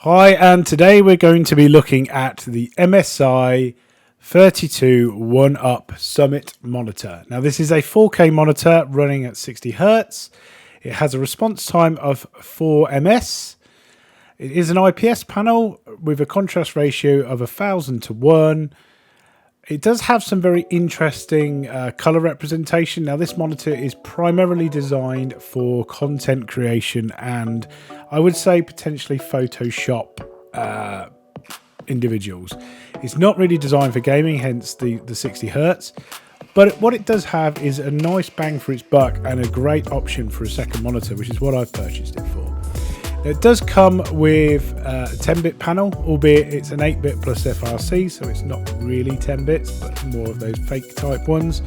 Hi, and today we're going to be looking at the MSI 321UP Summit monitor. Now this is a 4K monitor running at 60 Hz. It has a response time of 4 ms. It is an IPS panel with a contrast ratio of 1000 to 1. It does have some very interesting color representation. Now this monitor is primarily designed for content creation and I would say potentially Photoshop individuals. It's not really designed for gaming, hence the 60 Hz. But what it does have is a nice bang for its buck and a great option for a second monitor, which is what I've purchased it for. It does come with a 10-bit panel, albeit it's an 8-bit plus FRC, so it's not really 10 bits, but more of those fake type ones.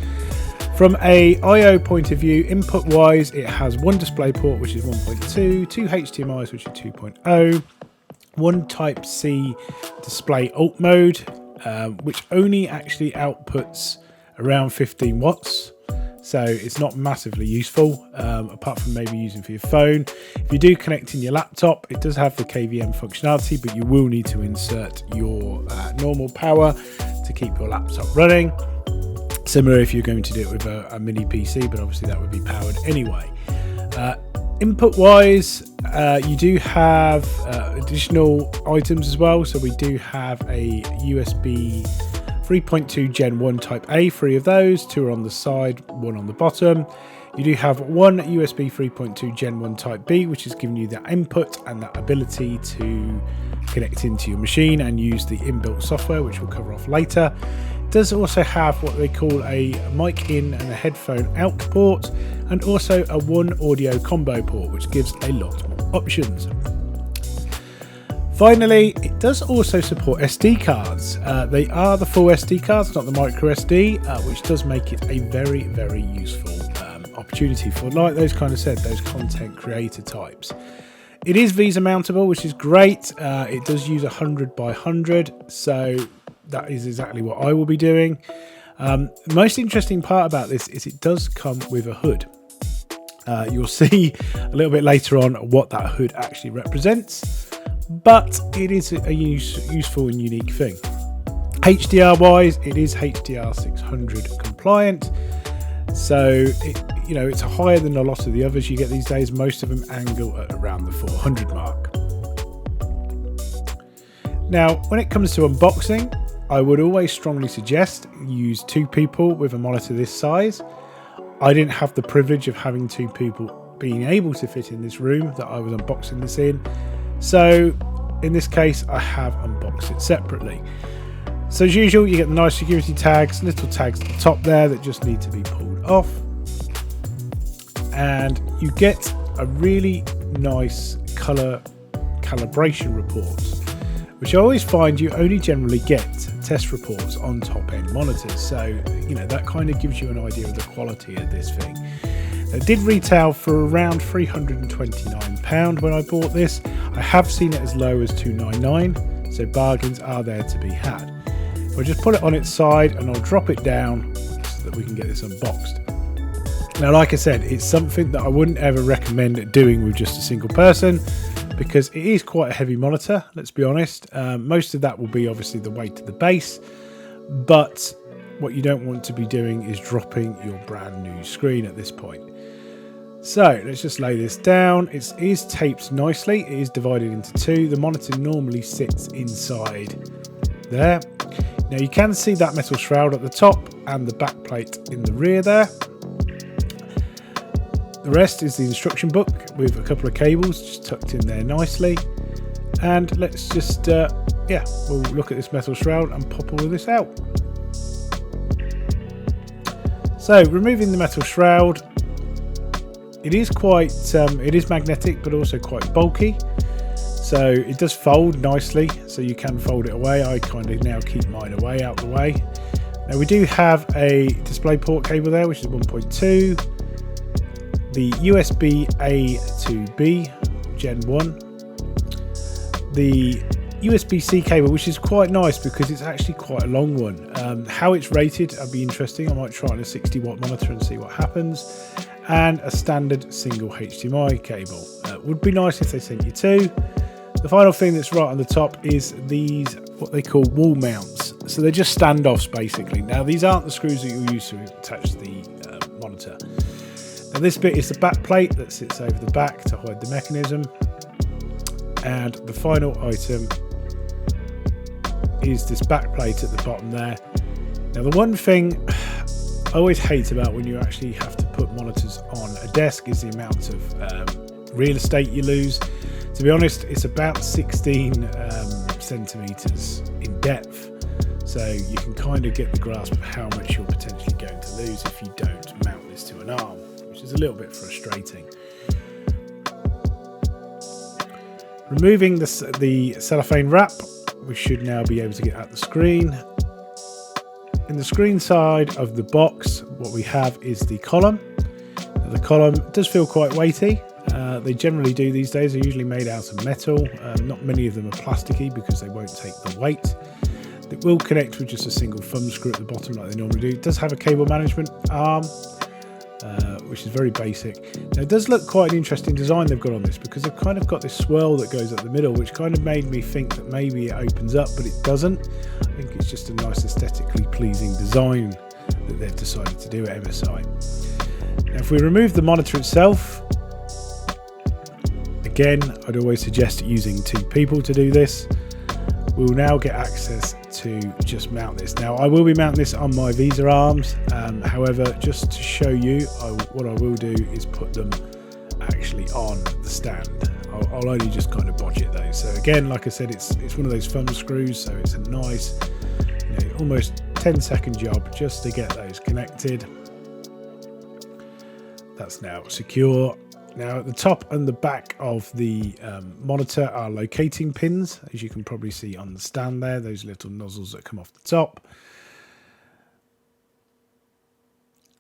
From a I/O point of view, input wise, it has one display port, which is 1.2, two HDMIs, which are 2.0, one Type-C display alt mode, which only actually outputs around 15 watts. So it's not massively useful, apart from maybe using for your phone. If you do connect in your laptop, it does have the KVM functionality, but you will need to insert your normal power to keep your laptop running. Similar if you're going to do it with a mini PC, but obviously that would be powered anyway. Input wise, you do have additional items as well. So we do have a USB 3.2 Gen 1 Type A, 3 of those, 2 are on the side, 1 on the bottom. You do have one USB 3.2 Gen 1 Type B, which is giving you that input and that ability to connect into your machine and use the inbuilt software, which we'll cover off later. It does also have what they call a mic in and a headphone out port, and also a one audio combo port, which gives a lot more options. Finally, it does also support SD cards. They are the full SD cards, not the micro SD, which does make it a very, very useful opportunity for, like those kind of said, those content creator types. It is Visa mountable, which is great. It does use 100 by 100, so that is exactly what I will be doing. The most interesting part about this is it does come with a hood. You'll see a little bit later on what that hood actually represents. But it is a useful and unique thing. HDR wise, it is HDR 600 compliant, so it's higher than a lot of the others you get these days. Most of them angle at around the 400 mark. Now, when it comes to unboxing, I would always strongly suggest use 2 people with a monitor this size. I didn't have the privilege of having 2 people being able to fit in this room that I was unboxing this in. So in this case, I have unboxed it separately. So as usual, you get the nice security tags, little tags at the top there that just need to be pulled off. And you get a really nice color calibration report, which I always find you only generally get test reports on top end monitors. So, that kind of gives you an idea of the quality of this thing. It did retail for around £329 when I bought this. I have seen it as low as £299, so bargains are there to be had. I'll just put it on its side and I'll drop it down so that we can get this unboxed. Now, like I said, it's something that I wouldn't ever recommend doing with just a single person because it is quite a heavy monitor, let's be honest. Most of that will be obviously the weight of the base, but what you don't want to be doing is dropping your brand new screen at this point. So let's just lay this down. It is taped nicely. It is divided into 2. The monitor normally sits inside there. Now you can see that metal shroud at the top and the back plate in the rear there. The rest is the instruction book with a couple of cables just tucked in there nicely. And let's just, we'll look at this metal shroud and pop all of this out. So removing the metal shroud, it is quite, it is magnetic, but also quite bulky. So it does fold nicely, so you can fold it away. I kind of now keep mine away, out the way. Now we do have a display port cable there, which is 1.2. The USB A to B Gen 1. The USB-C cable, which is quite nice because it's actually quite a long one. How it's rated, that'd be interesting. I might try on a 60 watt monitor and see what happens. And a standard single HDMI cable. Would be nice if they sent you 2. The final thing that's right on the top is these, what they call wall mounts. So they're just standoffs basically. Now these aren't the screws that you'll use to attach the monitor. Now this bit is the back plate that sits over the back to hide the mechanism. And the final item is this back plate at the bottom there. Now the one thing I always hate about when you actually have to put monitors on a desk is the amount of real estate you lose. To be honest, it's about 16 centimeters in depth, so you can kind of get the grasp of how much you're potentially going to lose if you don't mount this to an arm, which is a little bit frustrating. Removing the cellophane wrap, we should now be able to get at the screen. In the screen side of the box, what we have is the column. Now, the column does feel quite weighty. They generally do these days. They're usually made out of metal. Not many of them are plasticky because they won't take the weight. It will connect with just a single thumb screw at the bottom like they normally do. It does have a cable management arm, which is very basic. Now it does look quite an interesting design they've got on this because they've kind of got this swirl that goes up the middle, which kind of made me think that maybe it opens up, but it doesn't. I think it's just a nice aesthetically pleasing design that they've decided to do at MSI. Now if we remove the monitor itself, again, I'd always suggest using two people to do this. We'll now get access to just mount this. Now, I will be mounting this on my Visa arms. However, just to show you, what I will do is put them actually on the stand. I'll only just kind of bodge it though. So again, like I said, it's one of those thumb screws, so it's a nice, almost 10-second job just to get those connected. That's now secure. Now at the top and the back of the monitor are locating pins, as you can probably see on the stand there, those little nozzles that come off the top.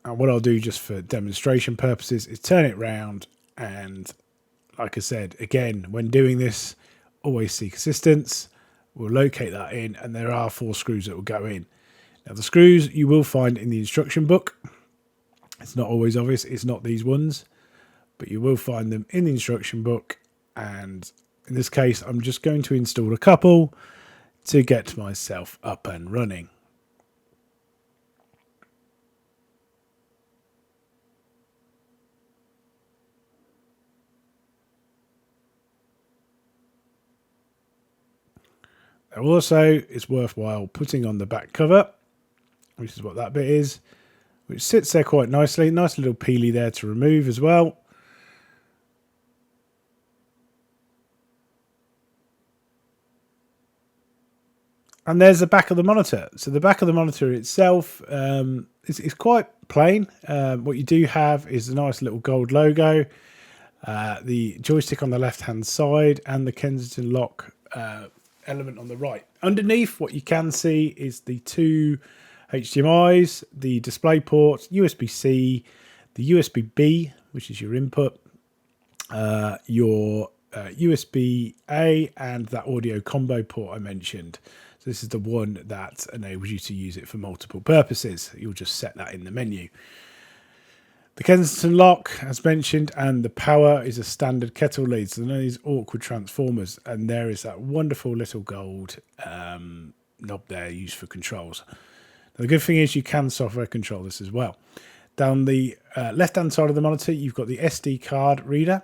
And what I'll do just for demonstration purposes is turn it round, and like I said, again, when doing this, always seek assistance. We'll locate that in, and there are 4 screws that will go in. Now the screws you will find in the instruction book. It's not always obvious, it's not these ones, but you will find them in the instruction book, and in this case I'm just going to install a couple to get myself up and running. Now also it's worthwhile putting on the back cover, which is what that bit is, which sits there quite nicely. Nice little peely there to remove as well. And there's the back of the monitor. So the back of the monitor itself is quite plain. What you do have is a nice little gold logo, the joystick on the left-hand side, and the Kensington lock element on the right. Underneath, what you can see is the 2 HDMIs, the display ports, USB-C, the USB-B, which is your input, your USB-A, and that audio combo port I mentioned. So this is the one that enables you to use it for multiple purposes. You'll just set that in the menu. The Kensington lock, as mentioned, and the power is a standard kettle lead, so none of these awkward transformers. And there is that wonderful little gold knob there used for controls. Now, the good thing is you can software control this as well. Down the left-hand side of the monitor, you've got the SD card reader,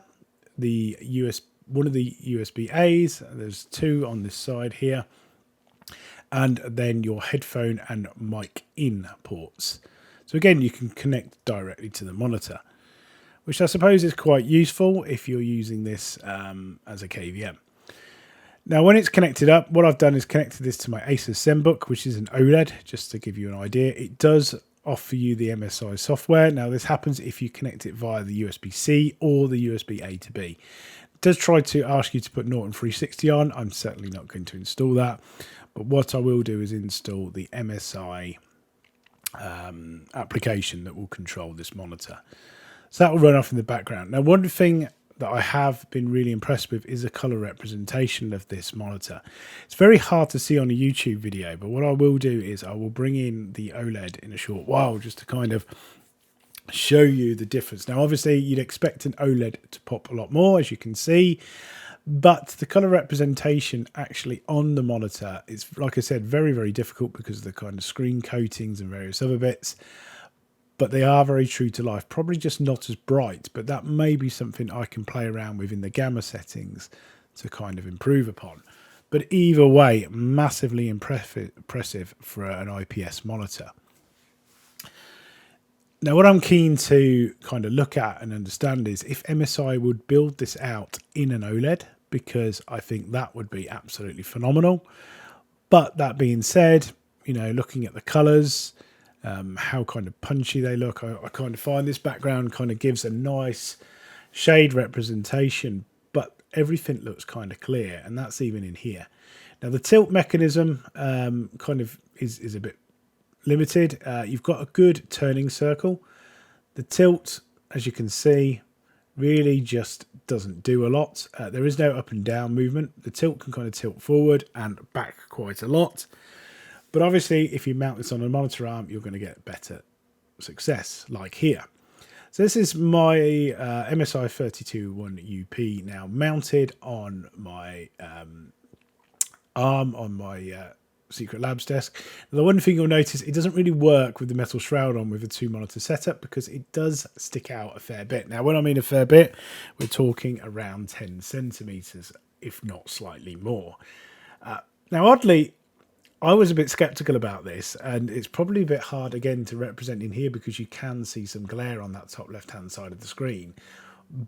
one of the USB-As. There's 2 on this side here. And then your headphone and mic in ports. So again, you can connect directly to the monitor, which I suppose is quite useful if you're using this as a KVM. Now, when it's connected up, what I've done is connected this to my Asus ZenBook, which is an OLED, just to give you an idea. It does offer you the MSI software. Now, this happens if you connect it via the USB-C or the USB-A to B. It does try to ask you to put Norton 360 on. I'm certainly not going to install that. But what I will do is install the MSI application that will control this monitor. So that will run off in the background. Now, one thing that I have been really impressed with is the color representation of this monitor. It's very hard to see on a YouTube video, but what I will do is I will bring in the OLED in a short while just to kind of show you the difference. Now, obviously, you'd expect an OLED to pop a lot more, as you can see. But the color representation actually on the monitor is, like I said, very, very difficult because of the kind of screen coatings and various other bits. But they are very true to life, probably just not as bright, but that may be something I can play around with in the gamma settings to kind of improve upon. But either way, massively impressive for an IPS monitor. Now, what I'm keen to kind of look at and understand is if MSI would build this out in an OLED, because I think that would be absolutely phenomenal. But that being said, you know, looking at the colours, how kind of punchy they look, I kind of find this background kind of gives a nice shade representation, but everything looks kind of clear, and that's even in here. Now, the tilt mechanism kind of is a bit limited. You've got a good turning circle. The tilt, as you can see, really just doesn't do a lot. There is no up and down movement. The tilt can kind of tilt forward and back quite a lot. But obviously, if you mount this on a monitor arm, you're going to get better success, like here. So this is my MSI 321UP now mounted on my arm on my Secret Labs desk. Now, the one thing you'll notice, it doesn't really work with the metal shroud on with a 2-monitor setup because it does stick out a fair bit. Now, when I mean a fair bit, we're talking around 10 centimeters, if not slightly more. Now, oddly, I was a bit skeptical about this, and it's probably a bit hard again to represent in here because you can see some glare on that top left-hand side of the screen.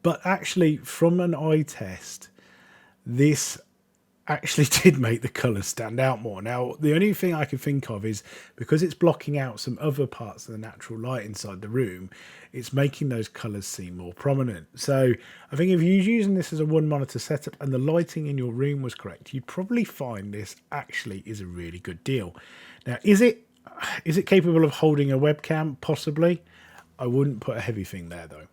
But actually, from an eye test, this actually did make the colours stand out more. Now, the only thing I can think of is because it's blocking out some other parts of the natural light inside the room, it's making those colours seem more prominent. So I think if you're using this as a 1-monitor setup and the lighting in your room was correct, you'd probably find this actually is a really good deal. Now, is it capable of holding a webcam? Possibly. I wouldn't put a heavy thing there though.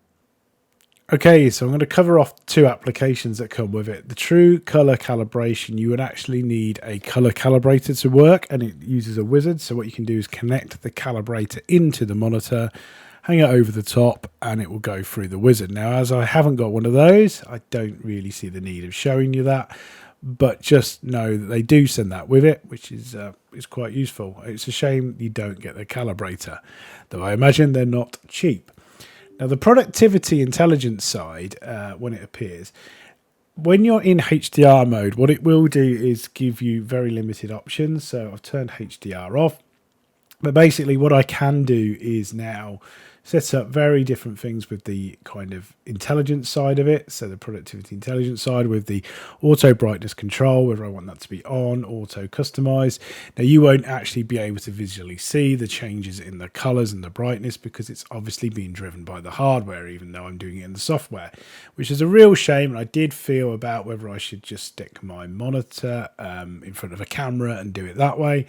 Okay, so I'm going to cover off 2 applications that come with it. The true color calibration, you would actually need a color calibrator to work, and it uses a wizard. So what you can do is connect the calibrator into the monitor, hang it over the top, and it will go through the wizard. Now, as I haven't got one of those, I don't really see the need of showing you that, but just know that they do send that with it, which is quite useful. It's a shame you don't get the calibrator, though I imagine they're not cheap. Now, the productivity intelligence side, when it appears, when you're in HDR mode, what it will do is give you very limited options. So I've turned HDR off. But basically what I can do is now set up very different things with the kind of intelligence side of it. So the productivity intelligence side with the auto brightness control, whether I want that to be on, auto customize. Now you won't actually be able to visually see the changes in the colors and the brightness because it's obviously being driven by the hardware, even though I'm doing it in the software, which is a real shame. And I did feel about whether I should just stick my monitor in front of a camera and do it that way.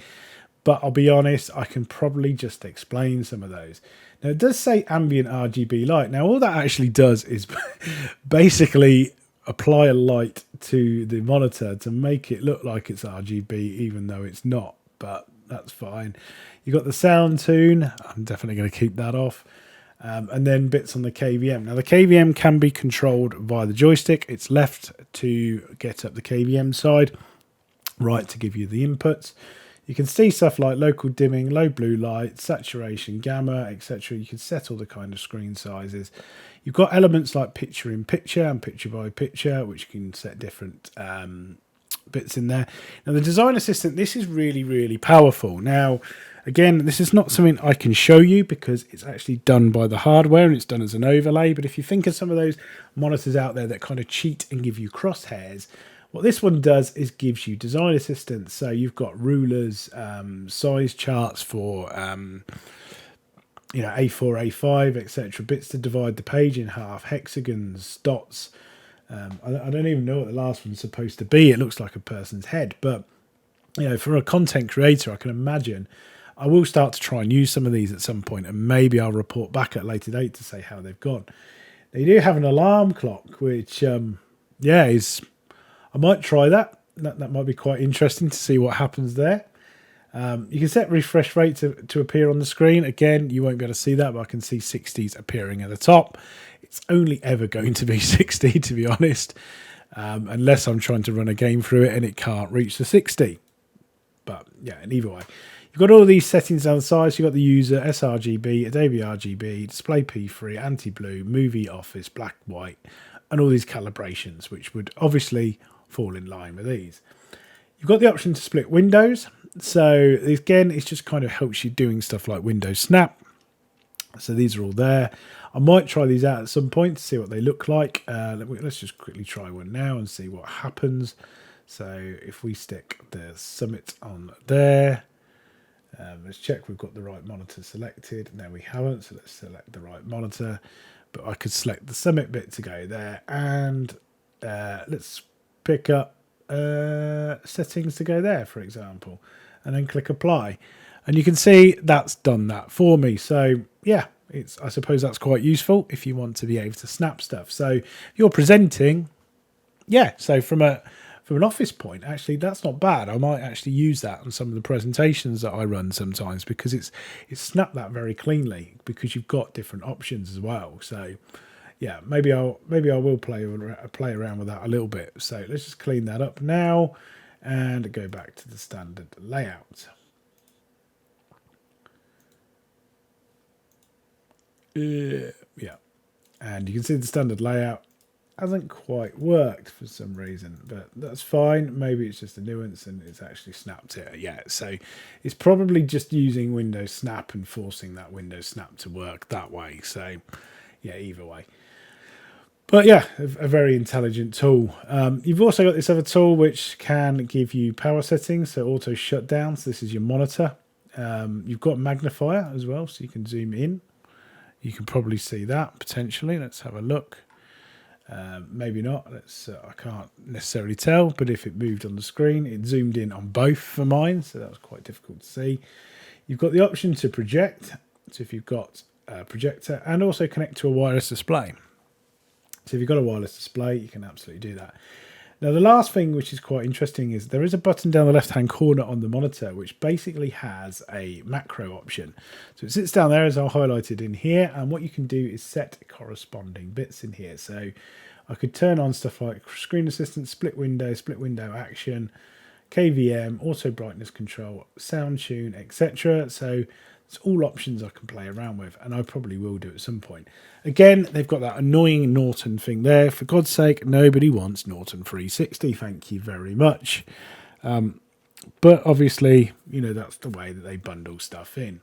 But I'll be honest, I can probably just explain some of those. Now, it does say ambient RGB light. Now, all that actually does is basically apply a light to the monitor to make it look like it's RGB, even though it's not. But that's fine. You've got the sound tune. I'm definitely going to keep that off. And then bits on the KVM. Now, the KVM can be controlled via the joystick. It's left to get up the KVM side, right to give you the inputs. You can see stuff like local dimming, low blue light, saturation, gamma, etc. You can set all the kind of screen sizes. You've got elements like picture in picture and picture by picture, which you can set different bits in there. Now, the design assistant, this is really, really powerful. Now, again, this is not something I can show you because it's actually done by the hardware and it's done as an overlay. But if you think of some of those monitors out there that kind of cheat and give you crosshairs, what this one does is gives you design assistance. So you've got rulers, size charts for A4, A5, etc. Bits to divide the page in half, hexagons, dots. I don't even know what the last one's supposed to be. It looks like a person's head, but for a content creator, I can imagine I will start to try and use some of these at some point, and maybe I'll report back at a later date to say how they've gone. They do have an alarm clock, which is. I might try that. That might be quite interesting to see what happens there. You can set refresh rate to appear on the screen. Again, you won't be able to see that, but I can see 60s appearing at the top. It's only ever going to be 60, to be honest. unless I'm trying to run a game through it and it can't reach the 60. But yeah, and either way, you've got all these settings down the side. So you've got the user, sRGB, Adobe RGB, display P3, anti-blue, movie office, black, white, and all these calibrations, which would obviously fall in line with these. You've got the option to split windows. So again, it just kind of helps you doing stuff like Windows Snap. So these are all there. I might try these out at some point to see what they look like. Let's just quickly try one now and see what happens. So if we stick the Summit on there, let's check we've got the right monitor selected. No, we haven't, so let's select the right monitor. But I could select the Summit bit to go there, and let's pick up settings to go there, for example, and then click apply. And you can see that's done that for me. So yeah, I suppose that's quite useful if you want to be able to snap stuff. So if you're presenting, yeah, so from an office point, actually, that's not bad. I might actually use that on some of the presentations that I run sometimes, because it's snapped that very cleanly, because you've got different options as well. So yeah, maybe I will play around with that a little bit. So let's just clean that up now and go back to the standard layout. Yeah, and you can see the standard layout hasn't quite worked for some reason, but that's fine. Maybe it's just a nuance and it's actually snapped it. Yeah, so it's probably just using Windows Snap and forcing that Windows Snap to work that way. So yeah, either way. But yeah, a very intelligent tool. You've also got this other tool which can give you power settings, so auto shutdown. So this is your monitor. You've got magnifier as well, so you can zoom in. You can probably see that potentially. Let's have a look. Maybe not. I can't necessarily tell, but if it moved on the screen, it zoomed in on both for mine, so that was quite difficult to see. You've got the option to project, so if you've got a projector, and also connect to a wireless display. So if you've got a wireless display, you can absolutely do that. Now, the last thing which is quite interesting is there is a button down the left-hand corner on the monitor which basically has a macro option. So it sits down there, as I'll highlight it in here, and what you can do is set corresponding bits in here. So I could turn on stuff like screen assistant, split window action, KVM, auto brightness control, sound tune, etc. So it's all options I can play around with, and I probably will do at some point. Again, they've got that annoying Norton thing there. For God's sake, nobody wants Norton 360. Thank you very much. But obviously, you know, that's the way that they bundle stuff in.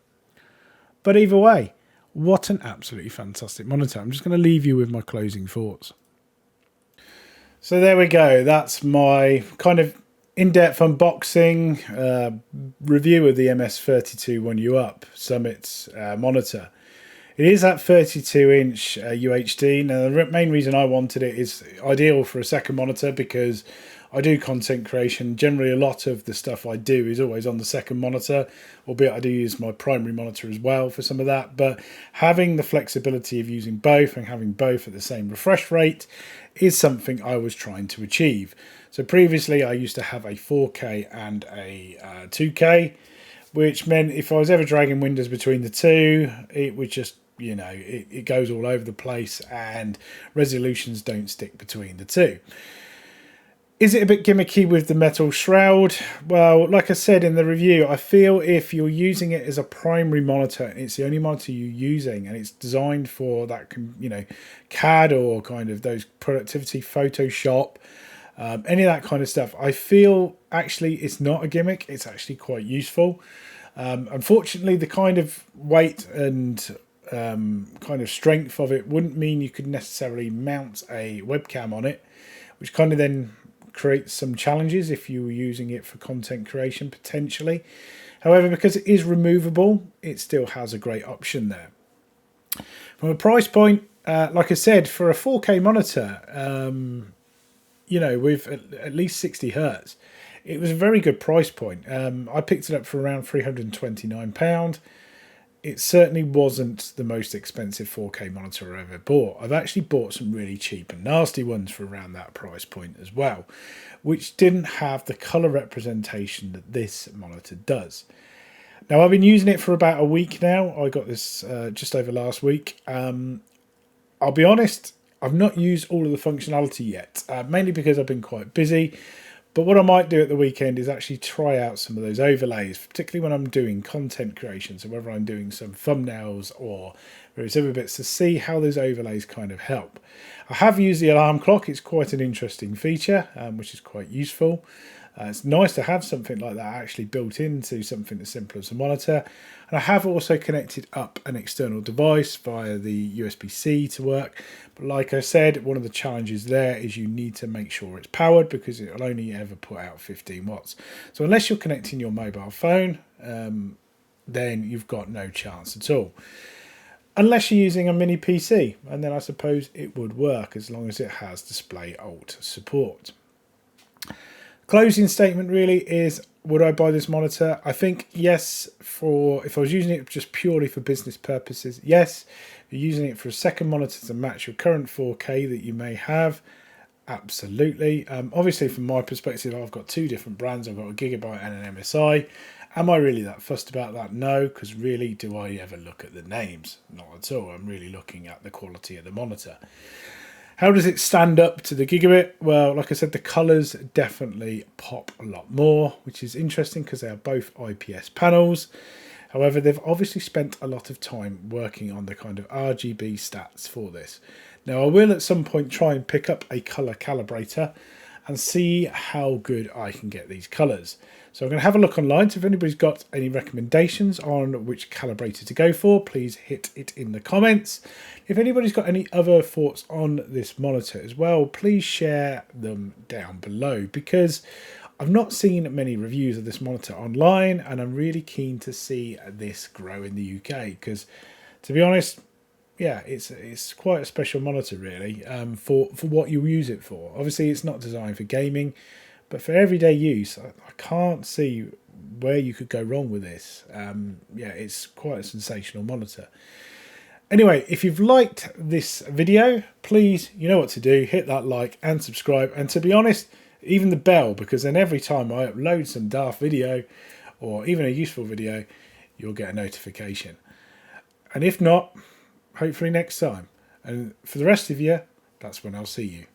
But either way, what an absolutely fantastic monitor. I'm just going to leave you with my closing thoughts. So there we go. That's my kind of in-depth unboxing review of the MS321UP Summit monitor. It is that 32-inch UHD. Now, the main reason I wanted it is ideal for a second monitor, because I do content creation. Generally, a lot of the stuff I do is always on the second monitor, albeit I do use my primary monitor as well for some of that. But having the flexibility of using both and having both at the same refresh rate is something I was trying to achieve. So previously, I used to have a 4K and a 2K, which meant if I was ever dragging windows between the two, it would just, you know, it goes all over the place and resolutions don't stick between the two. Is it a bit gimmicky with the metal shroud? Well, like I said in the review, I feel if you're using it as a primary monitor and it's the only monitor you're using and it's designed for that, you know, CAD or kind of those productivity, Photoshop, any of that kind of stuff, I feel actually it's not a gimmick. It's actually quite useful. Unfortunately, the kind of weight and kind of strength of it wouldn't mean you could necessarily mount a webcam on it, which kind of then creates some challenges if you were using it for content creation potentially. However, because it is removable, it still has a great option there. From a price point, like I said, for a 4K monitor, you know, with at least 60 hertz, it was a very good price point. I picked it up for around £329. It certainly wasn't the most expensive 4K monitor I ever bought. I've actually bought some really cheap and nasty ones for around that price point as well, which didn't have the colour representation that this monitor does. Now, I've been using it for about a week now. I got this just over last week. I'll be honest, I've not used all of the functionality yet, mainly because I've been quite busy. But what I might do at the weekend is actually try out some of those overlays, particularly when I'm doing content creation. So whether I'm doing some thumbnails or various other bits, to see how those overlays kind of help. I have used the alarm clock. It's quite an interesting feature, which is quite useful. It's nice to have something like that actually built into something as simple as a monitor. And I have also connected up an external device via the USB-C to work. But like I said, one of the challenges there is you need to make sure it's powered, because it will only ever put out 15 watts. So unless you're connecting your mobile phone, then you've got no chance at all. Unless you're using a mini PC, and then I suppose it would work as long as it has Display Alt support. Closing statement really is, would I buy this monitor? I think yes, if I was using it just purely for business purposes, yes. If you're using it for a second monitor to match your current 4K that you may have, absolutely. Obviously from my perspective, I've got two different brands. I've got a Gigabyte and an MSI. Am I really that fussed about that? No, because really, do I ever look at the names? Not at all. I'm really looking at the quality of the monitor. How does it stand up to the Gigabit? Well, like I said, the colours definitely pop a lot more, which is interesting because they are both IPS panels. However, they've obviously spent a lot of time working on the kind of RGB stats for this. Now, I will at some point try and pick up a colour calibrator and see how good I can get these colours. So I'm going to have a look online. So if anybody's got any recommendations on which calibrator to go for, please hit it in the comments. If anybody's got any other thoughts on this monitor as well, please share them down below, because I've not seen many reviews of this monitor online, and I'm really keen to see this grow in the UK, because to be honest, yeah, it's quite a special monitor really, for what you use it for. Obviously it's not designed for gaming, but for everyday use, I can't see where you could go wrong with this. Yeah, it's quite a sensational monitor. Anyway, if you've liked this video, please, you know what to do. Hit that like and subscribe. And to be honest, even the bell, because then every time I upload some daft video or even a useful video, you'll get a notification. And if not, hopefully next time. And for the rest of you, that's when I'll see you.